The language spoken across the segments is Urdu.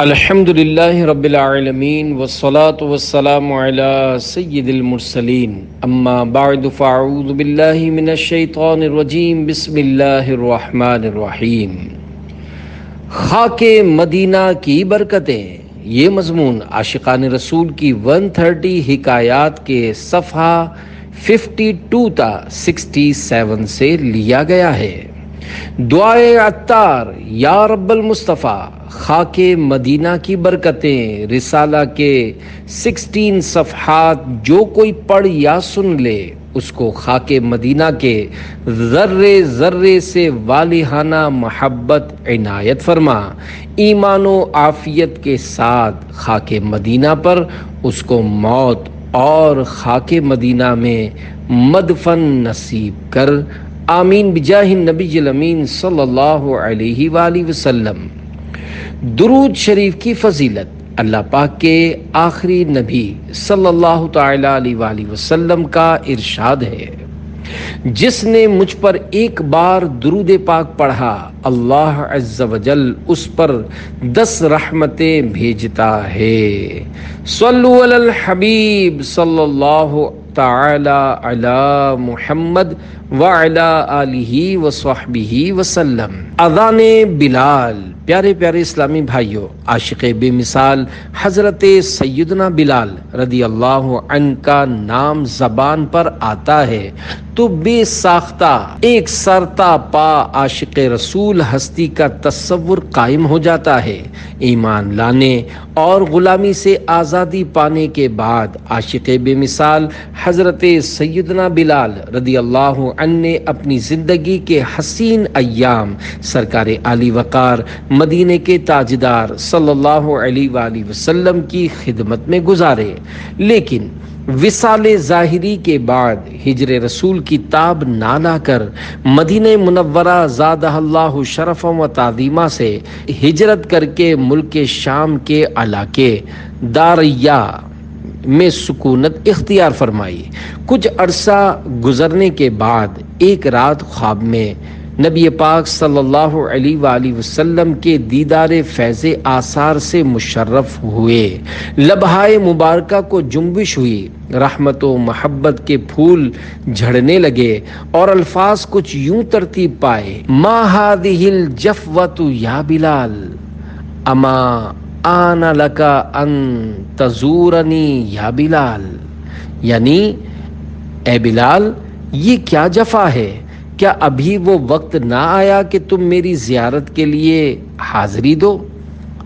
الحمد للہ رب العالمین والصلاة والسلام علی سید المرسلین اما بعد فاعوذ باللہ من الشیطان الرجیم بسم اللہ الرحمن الرحیم۔ خاک مدینہ کی برکتیں، یہ مضمون عاشقان رسول کی 130 حکایات کے صفحہ 52 تا 67 سے لیا گیا ہے۔ دعائے عطار، یا رب المصطفیٰ، خاک مدینہ کی برکتیں رسالہ کے 16 صفحات جو کوئی پڑھ یا سن لے اس کو خاک مدینہ کے ذرے ذرے سے والہانہ محبت عنایت فرما، ایمان و عافیت کے ساتھ خاک مدینہ پر اس کو موت اور خاک مدینہ میں مدفن نصیب کر، آمین بجاہ النبی الامین صلی اللہ علیہ وآلہ وسلم۔ درود شریف کی فضیلت، اللہ پاک کے آخری نبی صلی اللہ تعالی علیہ وآلہ وسلم کا ارشاد ہے، جس نے مجھ پر ایک بار درود پاک پڑھا اللہ عز و جل اس پر 10 رحمتیں بھیجتا ہے۔ صلو علی الحبیب صلی اللہ تعالی علی محمد وعلی آلہ وصحبہ وسلم۔ اذان بلال۔ پیارے پیارے اسلامی بھائیوں، عاشق بے مثال حضرت سیدنا بلال رضی اللہ عنہ کا نام زبان پر آتا ہے تو بے ساختہ ایک سرتا پا عاشق رسول ہستی کا تصور قائم ہو جاتا ہے۔ ایمان لانے اور غلامی سے آزادی پانے کے بعد عاشق بے مثال حضرت سیدنا بلال رضی اللہ عنہ نے اپنی زندگی کے حسین ایام سرکار علی وقار مدینے کے تاجدار صلی اللہ علیہ وآلہ وسلم کی خدمت میں گزارے، لیکن وصال ظاہری کے بعد ہجر رسول کی تاب نہ لا کر مدینہ منورہ زادہ اللہ شرفا و تعظیما سے ہجرت کر کے ملک شام کے علاقے داریہ میں سکونت اختیار فرمائی۔ کچھ عرصہ گزرنے کے بعد ایک رات خواب میں نبی پاک صلی اللہ علیہ وآلہ وسلم کے دیدار فیض آثار سے مشرف ہوئے، لبہائے مبارکہ کو جنبش ہوئی، رحمت و محبت کے پھول جھڑنے لگے اور الفاظ کچھ یوں ترتیب پائے: ما هذه الجفوة یا بلال اما آن لکا ان تزورنی یا بلال، یعنی اے بلال یہ کیا جفا ہے، کیا ابھی وہ وقت نہ آیا کہ تم میری زیارت کے لیے حاضری دو؟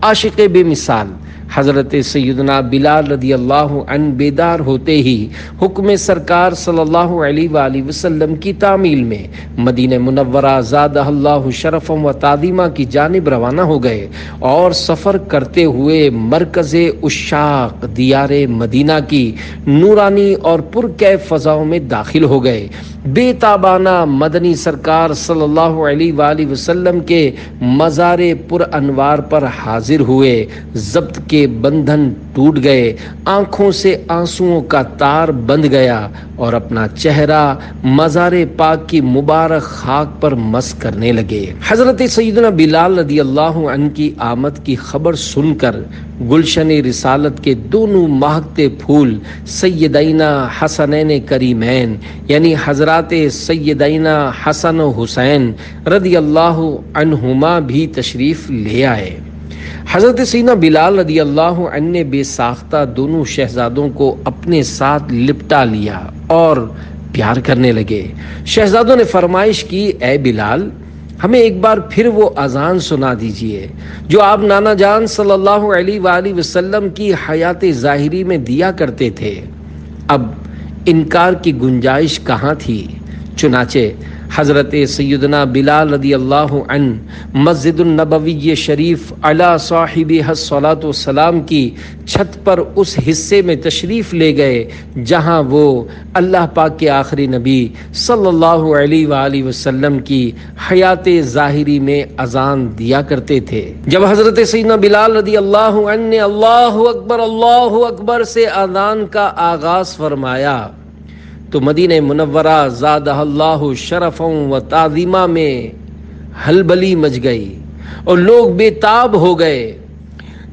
عاشق بے مثال حضرت سیدنا بلال رضی اللہ عنہ بیدار ہوتے ہی حکم سرکار صلی اللہ علیہ وآلہ وسلم کی تعمیل میں مدینہ منورہ زادہ اللہ شرفا و تعظیما کی جانب روانہ ہو گئے اور سفر کرتے ہوئے مرکز عشاق دیار مدینہ کی نورانی اور پرکیف فضاؤں میں داخل ہو گئے۔ بے تابانہ مدنی سرکار صلی اللہ علیہ وآلہ وسلم کے مزار پر انوار پر حاضر ہوئے، ضبط کے بندھن ٹوٹ گئے، آنکھوں سے آنسوؤں کا تار بندھ گیا اور اپنا چہرہ مزار پاک کی مبارک خاک پر مس کرنے لگے۔ حضرت سیدنا بلال رضی اللہ عنہ کی آمد کی خبر سن کر گلشن رسالت کے دونوں مہکتے پھول سیدینا حسنین کریمین یعنی حضرات سیدینا حسن و حسین رضی اللہ عنہما بھی تشریف لے آئے۔ حضرت سیدنا بلال رضی اللہ عنہ نے بے ساختہ دونوں شہزادوں کو اپنے ساتھ لپٹا لیا اور پیار کرنے لگے۔ شہزادوں نے فرمائش کی، اے بلال ہمیں ایک بار پھر وہ اذان سنا دیجئے جو آپ نانا جان صلی اللہ علیہ وآلہ وسلم کی حیات ظاہری میں دیا کرتے تھے۔ اب انکار کی گنجائش کہاں تھی؟ چنانچہ حضرت سیدنا بلال رضی اللہ عنہ مسجد النبوی شریف علی صاحبہ الصلاۃ والسلام کی چھت پر اس حصے میں تشریف لے گئے جہاں وہ اللہ پاک کے آخری نبی صلی اللہ علیہ وآلہ وسلم کی حیات ظاہری میں اذان دیا کرتے تھے۔ جب حضرت سیدنا بلال رضی اللہ عنہ نے اللہ اکبر سے اذان کا آغاز فرمایا تو مدینہ منورہ زادہ اللہ شرفا و تعظیما میں ہلبلی مچ گئی اور لوگ بے تاب ہو گئے۔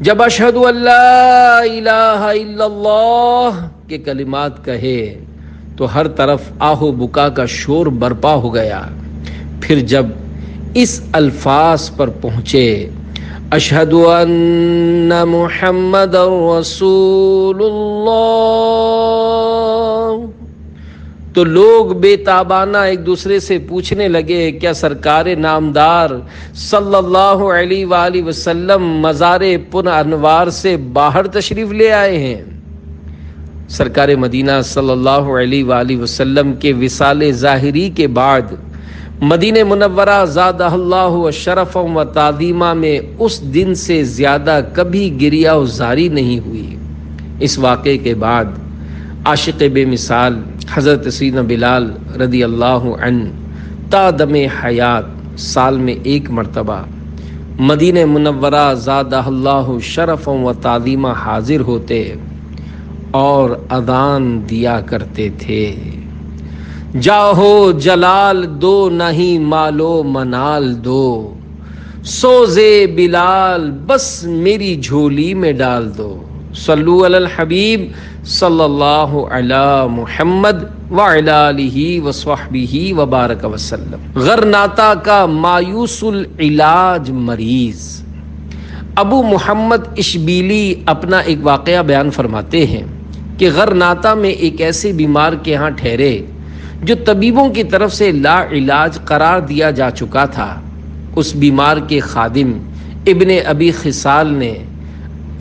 جب اشہد ان لا الہ الا اللہ کے کلمات کہے تو ہر طرف آہ و بکا کا شور برپا ہو گیا۔ پھر جب اس الفاظ پر پہنچے اشہد ان محمد رسول اللہ، تو لوگ بے تابانہ ایک دوسرے سے پوچھنے لگے کیا سرکار نامدار صلی اللہ علیہ وآلہ وسلم مزار پن انوار سے باہر تشریف لے آئے ہیں؟ سرکار مدینہ صلی اللہ علیہ وآلہ وسلم کے وصال ظاہری کے بعد مدینہ منورہ زادہ اللہ شرف و تعظیمہ میں اس دن سے زیادہ کبھی گریہ و زاری نہیں ہوئی۔ اس واقعے کے بعد عاشق بے مثال حضرت سیدنا بلال رضی اللہ عنہ تا دم حیات سال میں ایک مرتبہ مدینہ منورہ زادہ اللہ شرف و تعظیمہ حاضر ہوتے اور اذان دیا کرتے تھے، جاہو جلال دو نہیں مالو منال دو، سوزے بلال بس میری جھولی میں ڈال دو، صلو علی الحبیب صلی اللہ علی محمد وعلی آلہ وصحبہ وبارک وسلم۔ غرناطہ کا مایوس العلاج مریض ابو محمد اشبیلی اپنا ایک واقعہ بیان فرماتے ہیں کہ غرناطہ میں ایک ایسے بیمار کے ہاں ٹھہرے جو طبیبوں کی طرف سے لا علاج قرار دیا جا چکا تھا۔ اس بیمار کے خادم ابن ابی خصال نے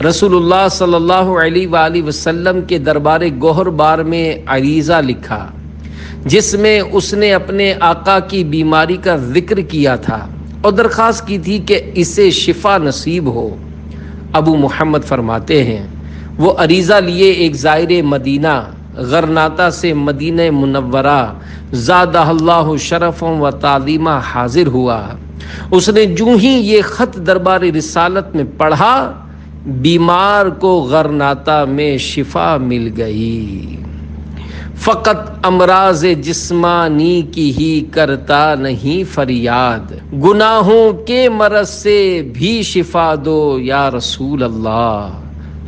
رسول اللہ صلی اللہ علیہ وآلہ وسلم کے دربار گوہر بار میں عریضہ لکھا، جس میں اس نے اپنے آقا کی بیماری کا ذکر کیا تھا اور درخواست کی تھی کہ اسے شفا نصیب ہو۔ ابو محمد فرماتے ہیں وہ عریضہ لیے ایک زائر مدینہ غرناطہ سے مدینہ منورہ زادہ اللہ شرف و تعظیمہ حاضر ہوا۔ اس نے جو ہی یہ خط دربار رسالت میں پڑھا، بیمار کو غرناطہ میں شفا مل گئی۔ فقط امراض جسمانی کی ہی کرتا نہیں فریاد، گناہوں کے مرض سے بھی شفا دو یا رسول اللہ،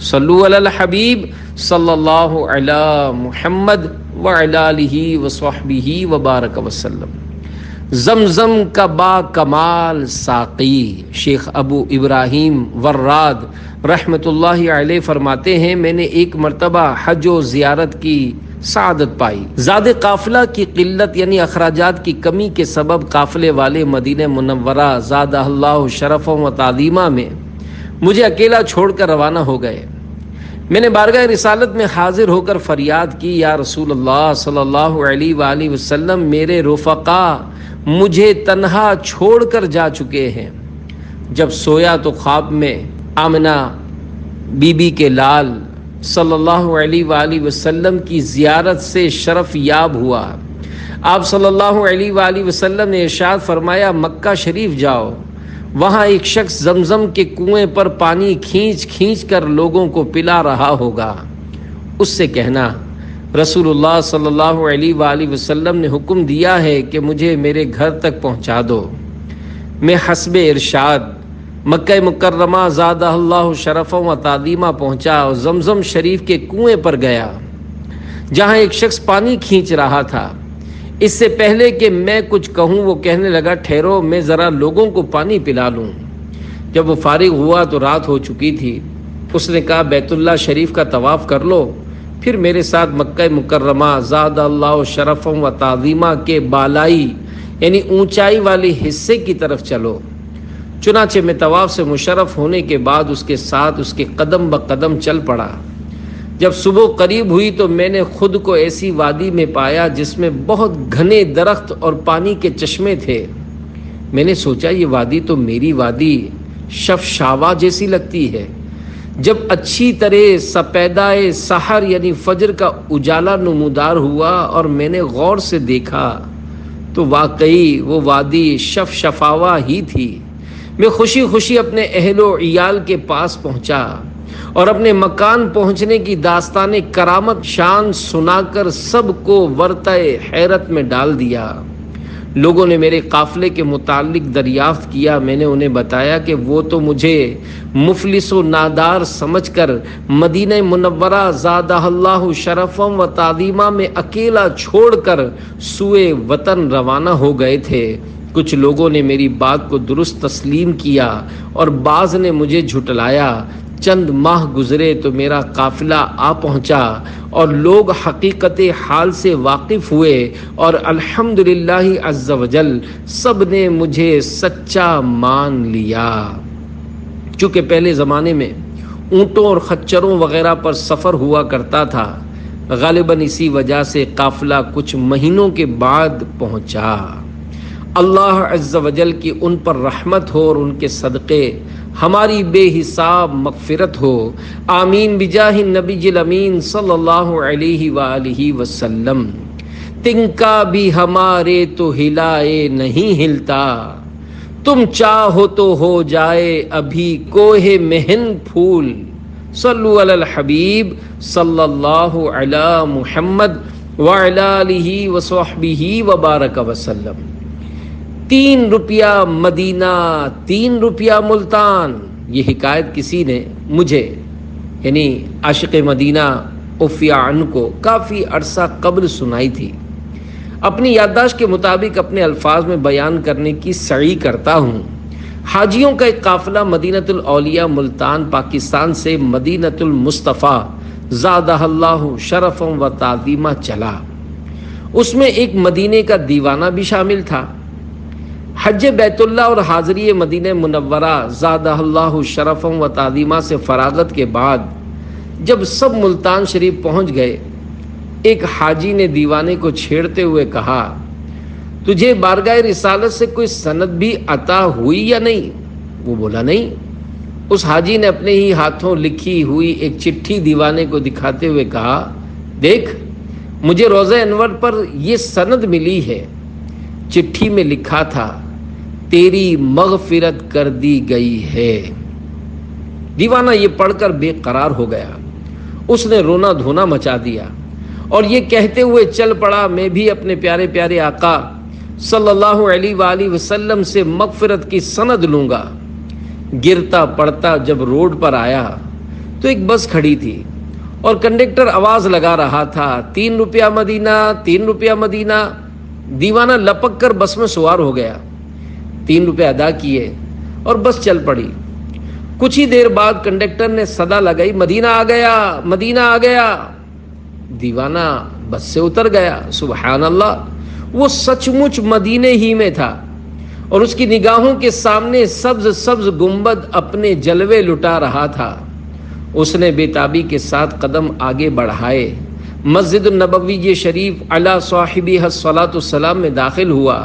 صلو علی الحبیب صلی اللہ علی محمد وعلی آلہ وصحبہ وبارک وسلم۔ زمزم کا با کمال ساقی شیخ ابو ابراہیم وراد رحمت اللہ علیہ فرماتے ہیں میں نے ایک مرتبہ حج و زیارت کی سعادت پائی۔ زاد قافلہ کی قلت یعنی اخراجات کی کمی کے سبب قافلے والے مدینہ منورہ زادہ اللہ شرف و تعظیمہ میں مجھے اکیلا چھوڑ کر روانہ ہو گئے۔ میں نے بارگاہ رسالت میں حاضر ہو کر فریاد کی، یا رسول اللہ صلی اللہ علیہ وآلہ وسلم، میرے رفقا مجھے تنہا چھوڑ کر جا چکے ہیں۔ جب سویا تو خواب میں آمنہ بی بی کے لال صلی اللہ علیہ وآلہ وسلم کی زیارت سے شرف یاب ہوا۔ آپ صلی اللہ علیہ وآلہ وسلم نے ارشاد فرمایا، مکہ شریف جاؤ، وہاں ایک شخص زمزم کے کنویں پر پانی کھینچ کھینچ کر لوگوں کو پلا رہا ہوگا، اس سے کہنا رسول اللہ صلی اللہ علیہ وآلہ وسلم نے حکم دیا ہے کہ مجھے میرے گھر تک پہنچا دو۔ میں حسب ارشاد مکہ مکرمہ زادہ اللہ شرف و تعظیمہ پہنچا اور زمزم شریف کے کنویں پر گیا جہاں ایک شخص پانی کھینچ رہا تھا۔ اس سے پہلے کہ میں کچھ کہوں وہ کہنے لگا، ٹھہرو میں ذرا لوگوں کو پانی پلا لوں۔ جب وہ فارغ ہوا تو رات ہو چکی تھی۔ اس نے کہا، بیت اللہ شریف کا طواف کر لو، پھر میرے ساتھ مکہ مکرمہ زادہ اللہ شرف و تعظیمہ کے بالائی یعنی اونچائی والے حصے کی طرف چلو۔ چنانچہ میں طواف سے مشرف ہونے کے بعد اس کے ساتھ اس کے قدم بقدم چل پڑا۔ جب صبح قریب ہوئی تو میں نے خود کو ایسی وادی میں پایا جس میں بہت گھنے درخت اور پانی کے چشمے تھے۔ میں نے سوچا یہ وادی تو میری وادی شفشاوا جیسی لگتی ہے۔ جب اچھی طرح سپیدائے سحر یعنی فجر کا اجالا نمودار ہوا اور میں نے غور سے دیکھا تو واقعی وہ وادی شفشفاوا ہی تھی۔ میں خوشی خوشی اپنے اہل و عیال کے پاس پہنچا اور اپنے مکان پہنچنے کی داستان کرامت شان سنا کر سب کو ورطۂ حیرت میں ڈال دیا۔ لوگوں نے میرے قافلے کے متعلق دریافت کیا، میں نے انہیں بتایا کہ وہ تو مجھے مفلس و نادار سمجھ کر مدینہ منورہ زادہ اللہ شرفا و تعظیما میں اکیلا چھوڑ کر سوئے وطن روانہ ہو گئے تھے۔ کچھ لوگوں نے میری بات کو درست تسلیم کیا اور بعض نے مجھے جھٹلایا۔ چند ماہ گزرے تو میرا قافلہ آ پہنچا اور لوگ حقیقت حال سے واقف ہوئے اور الحمدللہ عز وجل سب نے مجھے سچا مان لیا۔ چونکہ پہلے زمانے میں اونٹوں اور خچروں وغیرہ پر سفر ہوا کرتا تھا، غالباً اسی وجہ سے قافلہ کچھ مہینوں کے بعد پہنچا۔ اللہ عز وجل کی ان پر رحمت ہو اور ان کے صدقے ہماری بے حساب مغفرت ہو، آمین بجاہ النبی الامین صلی اللہ علیہ وآلہ وسلم۔ تنکا بھی ہمارے تو ہلائے نہیں ہلتا، تم چاہو تو ہو جائے ابھی کوہ مہن پھول۔ صلو علی الحبیب صلی اللہ علی محمد وعلی آلہ وصحبہ وبارک وسلم۔ 3 روپیہ مدینہ 3 روپیہ ملتان، یہ حکایت کسی نے مجھے یعنی عاشق مدینہ عفیہ عنہ کو کافی عرصہ قبل سنائی تھی۔ اپنی یادداشت کے مطابق اپنے الفاظ میں بیان کرنے کی سعی کرتا ہوں۔ حاجیوں کا ایک قافلہ مدینۃ الاولیاء ملتان پاکستان سے مدینۃ المصطفیٰ زادہ اللہ شرفا و تعظیما چلا۔ اس میں ایک مدینے کا دیوانہ بھی شامل تھا۔ حج بیت اللہ اور حاضری مدینہ منورہ زادہ اللہ شرفا و تعظیما سے فراغت کے بعد جب سب ملتان شریف پہنچ گئے، ایک حاجی نے دیوانے کو چھیڑتے ہوئے کہا، تجھے بارگاہ رسالت سے کوئی سند بھی عطا ہوئی یا نہیں؟ وہ بولا نہیں۔ اس حاجی نے اپنے ہی ہاتھوں لکھی ہوئی ایک چٹھی دیوانے کو دکھاتے ہوئے کہا، دیکھ مجھے روضہ انور پر یہ سند ملی ہے۔ چٹھی میں لکھا تھا، تیری مغفرت کر دی گئی ہے۔ دیوانہ یہ پڑھ کر بے قرار ہو گیا، اس نے رونا دھونا مچا دیا اور یہ کہتے ہوئے چل پڑا، میں بھی اپنے پیارے پیارے آقا صلی اللہ علیہ وآلہ وسلم سے مغفرت کی سند لوں گا۔ گرتا پڑتا جب روڈ پر آیا تو ایک بس کھڑی تھی اور کنڈکٹر آواز لگا رہا تھا، 3 روپیہ مدینہ 3 روپیہ مدینہ۔ دیوانہ لپک کر بس میں سوار ہو گیا، 3 روپے ادا کیے اور بس چل پڑی۔ کچھ ہی دیر بعد کنڈکٹر نے صدا لگائی، مدینہ آ گیا مدینہ آ گیا۔ دیوانہ بس سے اتر گیا۔ سبحان اللہ، وہ سچ مچ مدینے ہی میں تھا اور اس کی نگاہوں کے سامنے سبز سبز گنبد اپنے جلوے لٹا رہا تھا۔ اس نے بے تابی کے ساتھ قدم آگے بڑھائے، مسجد النبوی شریف علی صاحبہ الصلاۃ والسلام میں داخل ہوا،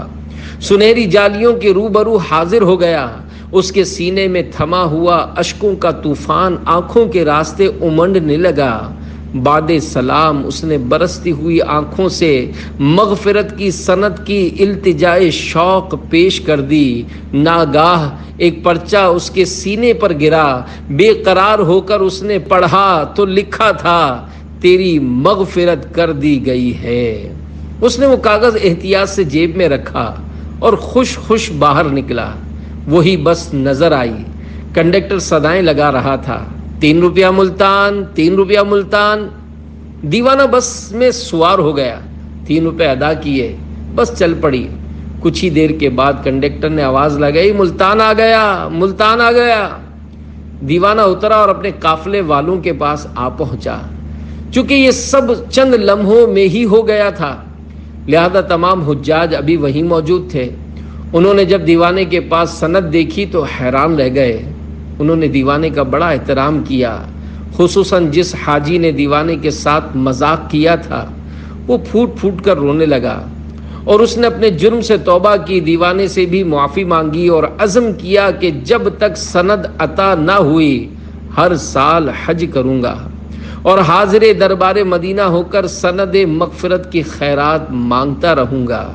سنہری جالیوں کے روبرو حاضر ہو گیا۔ اس کے سینے میں تھما ہوا اشکوں کا طوفان آنکھوں کے راستے امنڈنے لگا۔ بعد سلام اس نے برستی ہوئی آنکھوں سے مغفرت کی سند کی التجائے شوق پیش کر دی۔ ناگاہ ایک پرچہ اس کے سینے پر گرا، بے قرار ہو کر اس نے پڑھا تو لکھا تھا، تیری مغفرت کر دی گئی ہے۔ اس نے وہ کاغذ احتیاط سے جیب میں رکھا اور خوش خوش باہر نکلا۔ وہی بس نظر آئی، کنڈکٹر صدائیں لگا رہا تھا، 3 روپیہ ملتان 3 روپیہ ملتان۔ دیوانہ بس میں سوار ہو گیا، 3 روپے ادا کیے، بس چل پڑی۔ کچھ ہی دیر کے بعد کنڈکٹر نے آواز لگائی، ملتان آ گیا ملتان آ گیا۔ دیوانہ اترا اور اپنے قافلے والوں کے پاس آ پہنچا۔ چونکہ یہ سب چند لمحوں میں ہی ہو گیا تھا، لہذا تمام حجاج ابھی وہیں موجود تھے۔ انہوں نے جب دیوانے کے پاس سند دیکھی تو حیران رہ گئے۔ انہوں نے دیوانے کا بڑا احترام کیا، خصوصاً جس حاجی نے دیوانے کے ساتھ مذاق کیا تھا وہ پھوٹ پھوٹ کر رونے لگا اور اس نے اپنے جرم سے توبہ کی، دیوانے سے بھی معافی مانگی اور عزم کیا کہ جب تک سند عطا نہ ہوئی ہر سال حج کروں گا اور حاضر دربار مدینہ ہو کر سند مغفرت کی خیرات مانگتا رہوں گا۔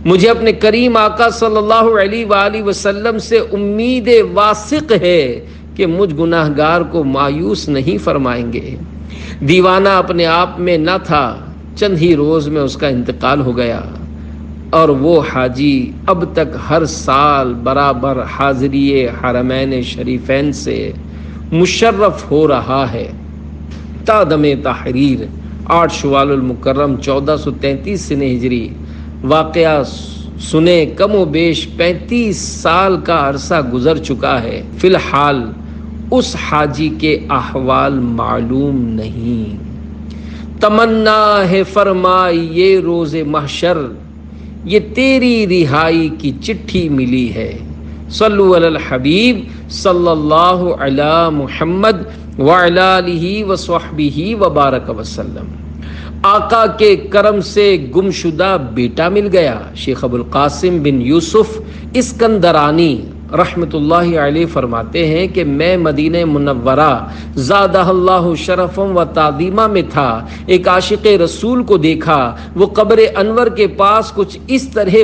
مجھے اپنے کریم آقا صلی اللہ علیہ وآلہ وسلم سے امید واثق ہے کہ مجھ گناہگار کو مایوس نہیں فرمائیں گے۔ دیوانہ اپنے آپ میں نہ تھا، چند ہی روز میں اس کا انتقال ہو گیا۔ اور وہ حاجی اب تک ہر سال برابر حاضری حرمین شریفین سے مشرف ہو رہا ہے۔ تا دم تحریر 8 شوال المکرم 1433 سن ہجری۔ واقعہ سنے کم و بیش 35 سال کا عرصہ گزر چکا ہے۔ فی الحال اس حاجی کے احوال معلوم نہیں۔ تمنا ہے فرمائی یہ روز محشر، یہ تیری رہائی کی چٹھی ملی ہے۔ صلو علی الحبیب صلی اللہ علی محمد وعلی آلہ وصحبہ وبارک وسلم۔ آقا کے کرم سے گمشدہ بیٹا مل گیا۔ شیخ ابو القاسم بن یوسف اسکندرانی رحمت اللہ علیہ فرماتے ہیں کہ میں مدینہ منورہ زادہ اللہ شرفا و تعظیمہ میں تھا، ایک عاشق رسول کو دیکھا، وہ قبر انور کے پاس کچھ اس طرح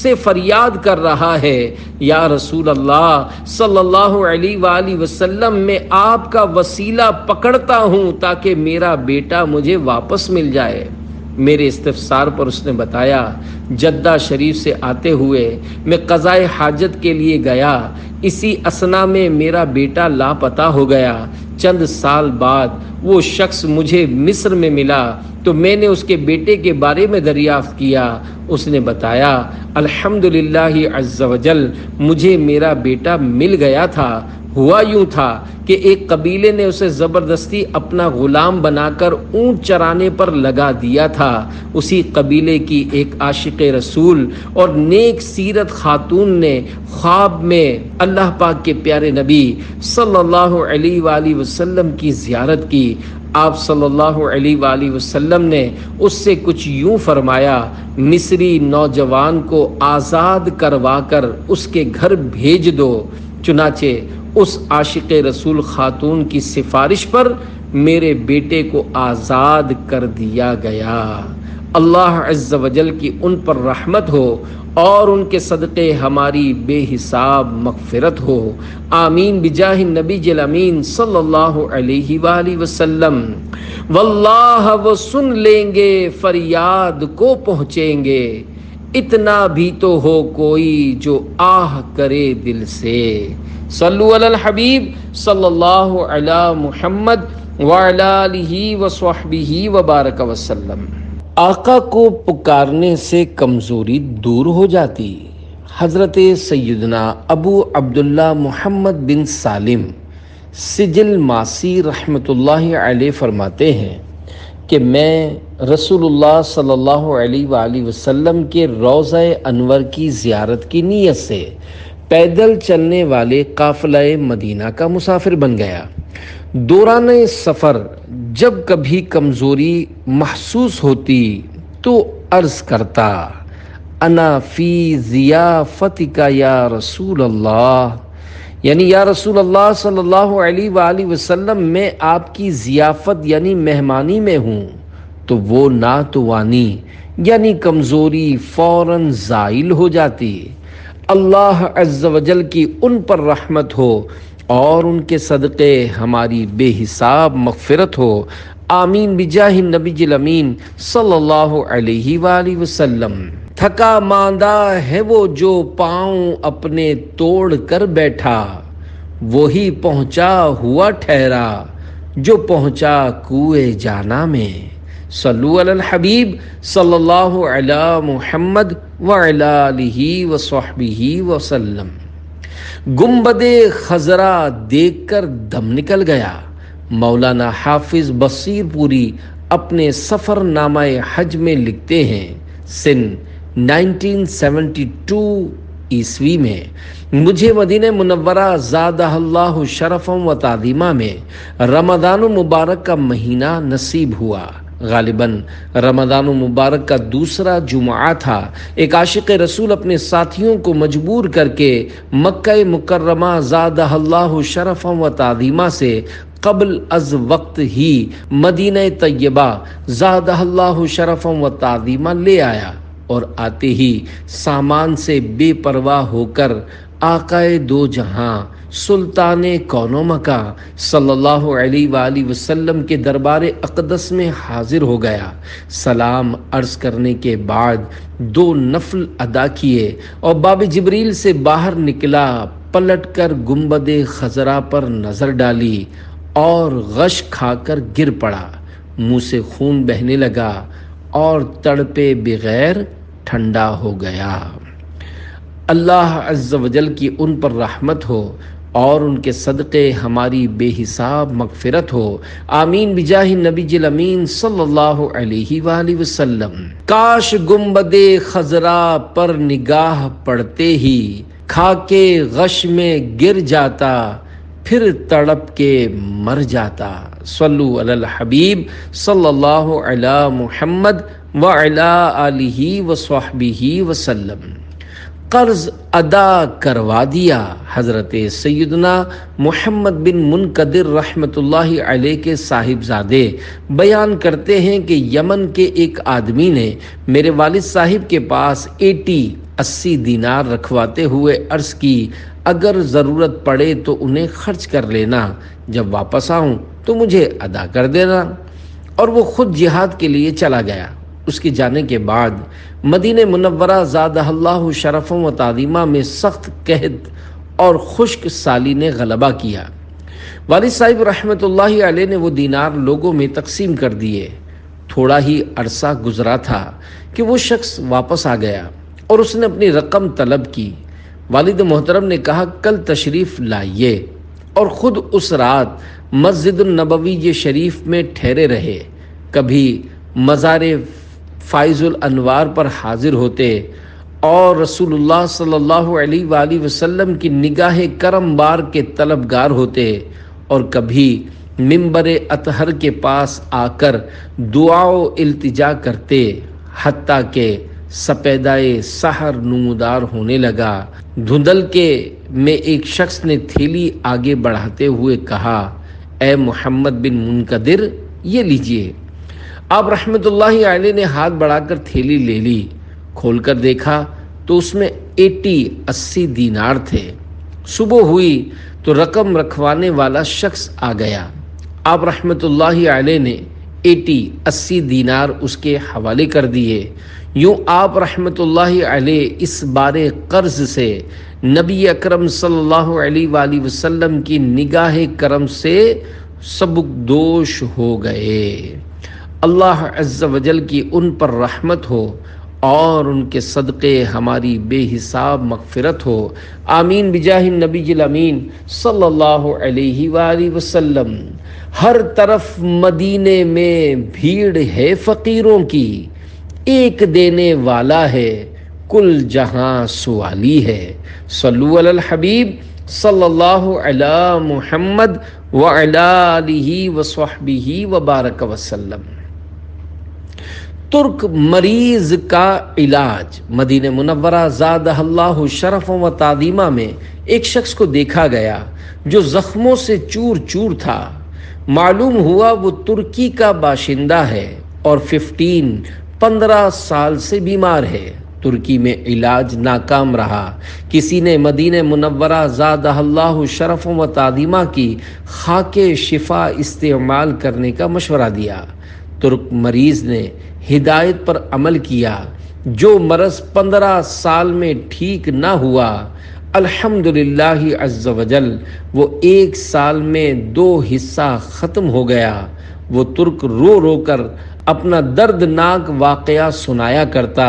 سے فریاد کر رہا ہے، یا رسول اللہ صلی اللہ علیہ وآلہ وسلم، میں آپ کا وسیلہ پکڑتا ہوں تاکہ میرا بیٹا مجھے واپس مل جائے۔ میرے استفسار پر اس نے بتایا، جدہ شریف سے آتے ہوئے میں قضائے حاجت کے لیے گیا، اسی اثنا میں میرا بیٹا لاپتہ ہو گیا۔ چند سال بعد وہ شخص مجھے مصر میں ملا تو میں نے اس کے بیٹے کے بارے میں دریافت کیا۔ اس نے بتایا، الحمدللہ عز وجل مجھے میرا بیٹا مل گیا تھا۔ ہوا یوں تھا کہ ایک قبیلے نے اسے زبردستی اپنا غلام بنا کر اونٹ چرانے پر لگا دیا تھا۔ اسی قبیلے کی ایک عاشق رسول اور نیک سیرت خاتون نے خواب میں اللہ پاک کے پیارے نبی صلی اللہ علیہ وآلہ وسلم کی زیارت کی۔ آپ صلی اللہ علیہ وآلہ وسلم نے اس سے کچھ یوں فرمایا، مصری نوجوان کو آزاد کروا کر اس کے گھر بھیج دو۔ چنانچہ اس عاشق رسول خاتون کی سفارش پر میرے بیٹے کو آزاد کر دیا گیا۔ اللہ عز و جل کی ان پر رحمت ہو اور ان کے صدقے ہماری بے حساب مغفرت ہو، آمین بجاہ النبی الامین صلی اللہ علیہ وآلہ وسلم۔ واللہ وہ سن لیں گے فریاد کو پہنچیں گے، اتنا بھی تو ہو کوئی جو آہ کرے دل سے۔ صلو علی الحبیب صلی اللہ علی محمد وعلی آلہ وصحبہ وبارک وسلم۔ آقا کو پکارنے سے کمزوری دور ہو جاتی۔ حضرت سیدنا ابو عبداللہ محمد بن سالم سجل ماسی رحمت اللہ علیہ فرماتے ہیں کہ میں رسول اللہ صلی اللہ علیہ وآلہ وسلم کے روضہ انور کی زیارت کی نیت سے پیدل چلنے والے قافلہ مدینہ کا مسافر بن گیا۔ دوران سفر جب کبھی کمزوری محسوس ہوتی تو عرض کرتا، انا فی ضیافتک یا رسول اللہ، یعنی یا رسول اللہ صلی اللہ علیہ وآلہ وسلم میں آپ کی ضیافت یعنی مہمانی میں ہوں۔ تو وہ ناتوانی یعنی کمزوری فوراً زائل ہو جاتی۔ اللہ عز و جل کی ان پر رحمت ہو اور ان کے صدقے ہماری بے حساب مغفرت ہو، آمین بجاہ النبی الامین صلی اللہ علیہ وآلہ وسلم۔ تھکا ماندہ ہے وہ جو پاؤں اپنے توڑ کر بیٹھا، وہی پہنچا ہوا ٹھہرا جو پہنچا کوئے جانا میں۔ صلو علی الحبیب صلی اللہ علی محمد وعلی آلہ وصحبہ وسلم۔ گنبد خضرا دیکھ کر دم نکل گیا۔ مولانا حافظ بصیر پوری اپنے سفر نامہ حج میں لکھتے ہیں، سن 1972 عیسوی میں مجھے مدینہ منورہ زادہ اللہ شرفا و تعظیمہ میں رمضان المبارک کا مہینہ نصیب ہوا۔ غالباً رمضان المبارک کا دوسرا جمعہ تھا۔ ایک عاشق رسول اپنے ساتھیوں کو مجبور کر کے مکہ مکرمہ زادہ اللہ شرفا و تعظیمہ سے قبل از وقت ہی مدینہ طیبہ زادہ اللہ شرفا و تعظیمہ لے آیا، اور آتے ہی سامان سے بے پرواہ ہو کر آقائے دو جہاں سلطان کون و مکان صلی اللہ علیہ وآلہ وسلم کے دربار اقدس میں حاضر ہو گیا۔ سلام عرض کرنے کے بعد 2 نفل ادا کیے اور باب جبریل سے باہر نکلا، پلٹ کر گنبد خضرا پر نظر ڈالی اور غش کھا کر گر پڑا، منہ سے خون بہنے لگا اور تڑپے بغیر ٹھنڈا ہو گیا۔ اللہ عز و جل کی ان پر رحمت ہو اور ان کے صدقے ہماری بے حساب مغفرت ہو، آمین بجاہ نبی الامین صلی اللہ علیہ وآلہ وسلم۔ کاش گنبد خضرا پر نگاہ پڑتے ہی کھا کے غش میں گر جاتا، پھر تڑپ کے مر جاتا۔ صلو علی الحبیب صلی اللہ علی محمد وعلی آلہ وصحبہ وسلم۔ قرض ادا کروا دیا۔ حضرت سیدنا محمد بن منقدر رحمۃ اللہ علیہ کے صاحبزادے بیان کرتے ہیں کہ یمن کے ایک آدمی نے میرے والد صاحب کے پاس 80 دینار رکھواتے ہوئے عرض کی، اگر ضرورت پڑے تو انہیں خرچ کر لینا، جب واپس آؤں تو مجھے ادا کر دینا۔ اور وہ خود جہاد کے لیے چلا گیا۔ اس کے جانے کے بعد مدینہ منورہ زادہ اللہ شرف و تعظیمہ میں سخت قحط اور خشک سالی نے غلبہ کیا۔ والد صاحب رحمۃ اللہ علیہ نے وہ دینار لوگوں میں تقسیم کر دیے۔ تھوڑا ہی عرصہ گزرا تھا کہ وہ شخص واپس آ گیا اور اس نے اپنی رقم طلب کی۔ والد محترم نے کہا کل تشریف لائیے، اور خود اس رات مسجد النبوی شریف میں ٹھہرے رہے۔ کبھی مزار فائز الانوار پر حاضر ہوتے اور رسول اللہ صلی اللہ علیہ وآلہ وسلم کی نگاہ کرم بار کے طلبگار ہوتے، اور کبھی منبر اطہر کے پاس آ کر دعا و التجا کرتے، حتیٰ کہ سپیدائے سحر نمودار ہونے لگا۔ دھندل کے میں ایک شخص نے تھیلی آگے بڑھاتے ہوئے کہا، اے محمد بن منقدر، یہ لیجئے۔ آپ رحمت اللہ علیہ نے ہاتھ بڑھا کر تھیلی لے لی، کھول کر دیکھا تو اس میں 80 دینار تھے۔ صبح ہوئی تو رقم رکھوانے والا شخص آ گیا۔ آپ رحمت اللہ علیہ نے 80 دینار اس کے حوالے کر دیے۔ یوں آپ رحمت اللہ علیہ اس بارے قرض سے نبی اکرم صلی اللہ علیہ وآلہ وسلم کی نگاہ کرم سے سبکدوش ہو گئے۔ اللہ عز و جل کی ان پر رحمت ہو اور ان کے صدقے ہماری بے حساب مغفرت ہو، آمین بجاہ نبی الامین صلی اللہ علیہ وآلہ وسلم۔ ہر طرف مدینے میں بھیڑ ہے فقیروں کی، ایک دینے والا ہے کل جہاں سوالی ہے۔ صلو علی الحبیب صلی اللہ علی محمد وعلی آلہ وصحبہ وبارک وسلم۔ ترک مریض کا علاج۔ مدینہ منورہ زادہ اللہ شرف و تعظیمہ میں ایک شخص کو دیکھا گیا جو زخموں سے چور چور تھا۔ معلوم ہوا وہ ترکی کا باشندہ ہے اور 15 سال سے بیمار ہے۔ ترکی میں علاج ناکام رہا۔ کسی نے مدینہ منورہ زادہ اللہ شرف و تعظیمہ کی خاک شفا استعمال کرنے کا مشورہ دیا۔ ترک مریض نے ہدایت پر عمل کیا۔ جو مرض 15 سال میں ٹھیک نہ ہوا، الحمدللہ عز و جل وہ 1 سال میں 2 حصہ ختم ہو گیا۔ وہ ترک رو رو کر اپنا دردناک واقعہ سنایا کرتا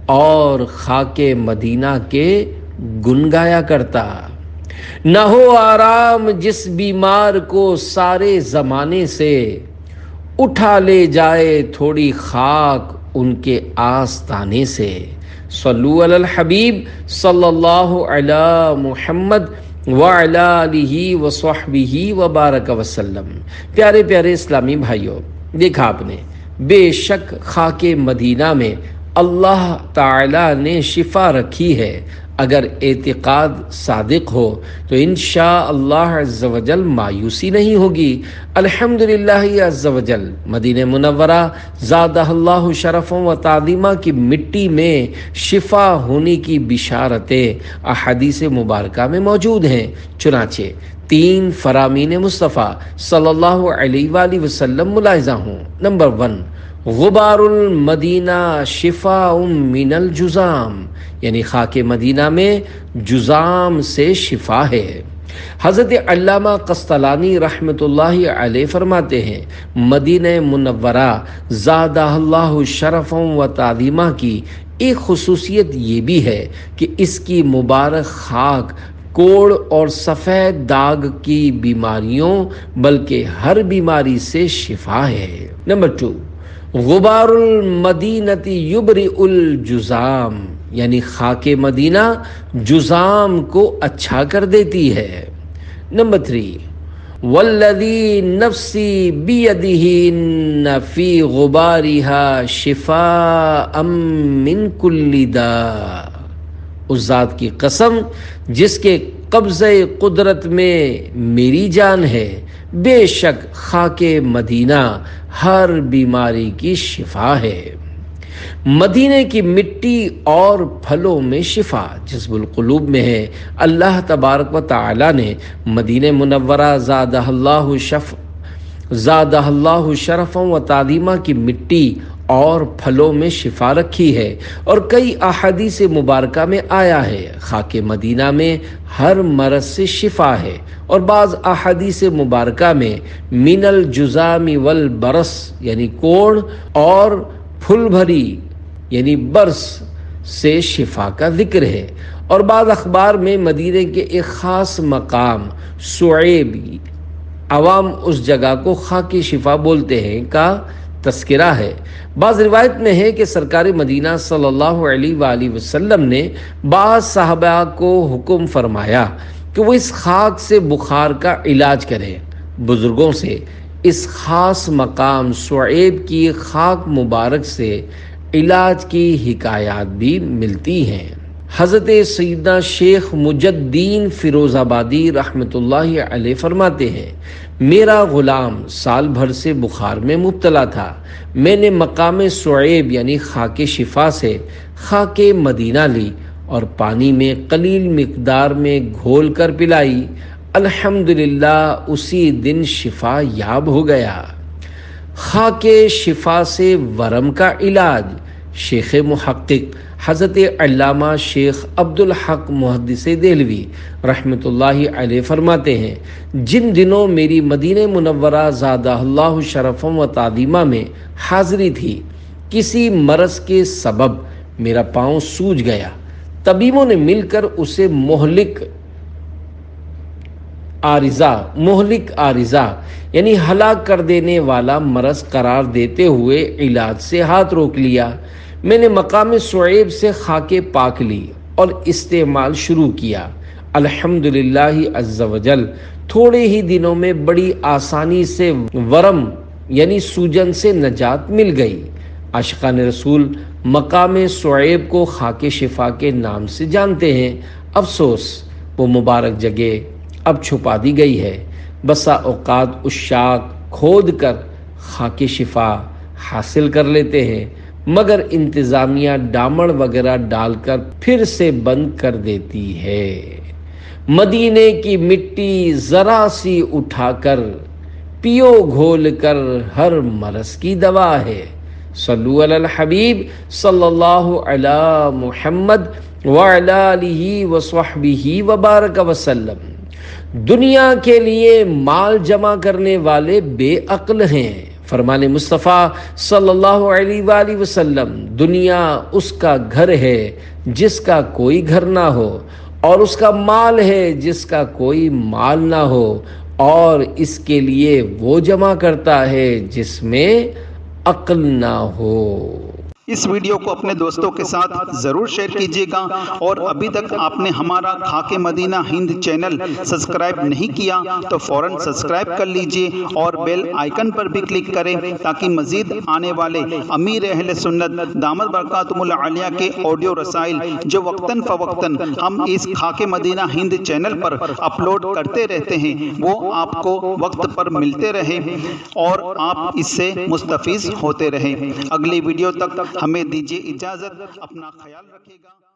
اور خاک مدینہ کے گنگایا کرتا۔ نہ ہو آرام جس بیمار کو سارے زمانے سے، اٹھا لے جائے تھوڑی خاک ان کے آستانے سے۔ صلو علی الحبیب صلی اللہ علی محمد وعلی آلہ وصحبہ وبارک وسلم۔ پیارے پیارے اسلامی بھائیوں، دیکھا آپ نے، بے شک خاک مدینہ میں اللہ تعالی نے شفا رکھی ہے۔ اگر اعتقاد صادق ہو تو انشاءاللہ عز و جل مایوسی نہیں ہوگی۔ الحمدللہ عز و جل مدینہ منورہ زادہ اللہ شرف و تعظیمہ کی مٹی میں شفا ہونے کی بشارتیں احادیث مبارکہ میں موجود ہیں۔ چنانچہ 3 فرامین مصطفیٰ صلی اللہ علیہ وآلہ وسلم ملاحظہ ہوں۔ نمبر 1، غبار المدینہ شفاء من الجذام، یعنی خاک مدینہ میں جذام سے شفا ہے۔ حضرت علامہ قسطلانی رحمۃ اللہ علیہ فرماتے ہیں مدینہ منورہ زادہ اللہ شرف و تعظیمہ کی ایک خصوصیت یہ بھی ہے کہ اس کی مبارک خاک کوڑ اور سفید داغ کی بیماریوں بلکہ ہر بیماری سے شفا ہے۔ نمبر 2، غبار المدینہ یبرئ الجذام، یعنی خاک مدینہ جذام کو اچھا کر دیتی ہے۔ نمبر 3، والذی نفسی بیدہ ان فی غبارها شفاء من کل داء، اس ذات کی قسم جس کے قبضہ قدرت میں میری جان ہے، بے شک خاک مدینہ ہر بیماری کی شفا ہے۔ مدینے کی مٹی اور پھلوں میں شفا جذب القلوب میں ہے۔ اللہ تبارک و تعالی نے مدینہ منورہ زادہ اللہ شرف و تعظیمہ کی مٹی اور پھلوں میں شفا رکھی ہے، اور کئی احادیث مبارکہ میں آیا ہے خاک مدینہ میں ہر مرض سے شفا ہے، اور بعض احادیث مبارکہ میں من الجذام والبرص، یعنی کوڑ اور پھل بھری یعنی برس سے شفا کا ذکر ہے، اور بعض اخبار میں مدینے کے ایک خاص مقام سعیب، عوام اس جگہ کو خاک شفا بولتے ہیں، کا تذکرہ ہے۔ بعض روایت میں ہے کہ سرکار مدینہ صلی اللہ علیہ وآلہ وسلم نے بعض صحابہ کو حکم فرمایا کہ وہ اس خاک سے بخار کا علاج کریں۔ بزرگوں سے اس خاص مقام سعیب کی خاک مبارک سے علاج کی حکایات بھی ملتی ہیں۔ حضرت سیدنا شیخ مجدین فیروز آبادی رحمۃ اللہ علیہ فرماتے ہیں میرا غلام سال بھر سے بخار میں مبتلا تھا، میں نے مقام سعیب یعنی خاک شفا سے خاک مدینہ لی اور پانی میں قلیل مقدار میں گھول کر پلائی، الحمدللہ اسی دن شفا یاب ہو گیا۔ خاک شفا سے ورم کا علاج۔ شیخ محقق حضرت علامہ شیخ عبدالحق محدث دہلوی رحمۃ اللہ علیہ فرماتے ہیں جن دنوں میری مدینہ منورہ زادہ اللہ شرف و تعظیمہ میں حاضری تھی، کسی مرض کے سبب میرا پاؤں سوج گیا، طبیبوں نے مل کر اسے مہلک عارضہ یعنی ہلاک کر دینے والا مرض قرار دیتے ہوئے علاج سے ہاتھ روک لیا۔ میں نے مقام سعیب سے خاک پاک لی اور استعمال شروع کیا، الحمدللہ عز و جل تھوڑے ہی دنوں میں بڑی آسانی سے ورم یعنی سوجن سے نجات مل گئی۔ عاشقان رسول مقام سعیب کو خاک شفا کے نام سے جانتے ہیں، افسوس وہ مبارک جگہ اب چھپا دی گئی ہے۔ بسا اوقات عشاق کھود کر خاک شفا حاصل کر لیتے ہیں، مگر انتظامیہ ڈامڑ وغیرہ ڈال کر پھر سے بند کر دیتی ہے۔ مدینے کی مٹی ذرا سی اٹھا کر پیو گھول کر ہر مرض کی دوا ہے۔ صلو علی الحبیب صلی اللہ علی محمد وعلی آلہ وصحبہ وبارک وسلم۔ دنیا کے لیے مال جمع کرنے والے بے عقل ہیں۔ فرمان مصطفیٰ صلی اللہ علیہ وآلہ وسلم دنیا اس کا گھر ہے جس کا کوئی گھر نہ ہو، اور اس کا مال ہے جس کا کوئی مال نہ ہو، اور اس کے لیے وہ جمع کرتا ہے جس میں عقل نہ ہو۔ اس ویڈیو کو اپنے دوستوں کے ساتھ ضرور شیئر کیجیے گا، اور ابھی تک آپ نے ہمارا خاک مدینہ ہند چینل سبسکرائب نہیں کیا تو فوراً سبسکرائب کر لیجیے اور بیل آئیکن پر بھی کلک کریں تاکہ مزید آنے والے امیر اہل سنت دامت برکاتہم العالیہ کے آڈیو رسائل جو وقتاً فوقتاً ہم اس خاک مدینہ ہند چینل پر اپلوڈ کرتے رہتے ہیں وہ آپ کو وقت پر ملتے رہے اور آپ اس سے مستفیض ہوتے رہیں۔ اگلی ویڈیو تک ہمیں دیجیے اجازت، اپنا خیال رکھیے گا۔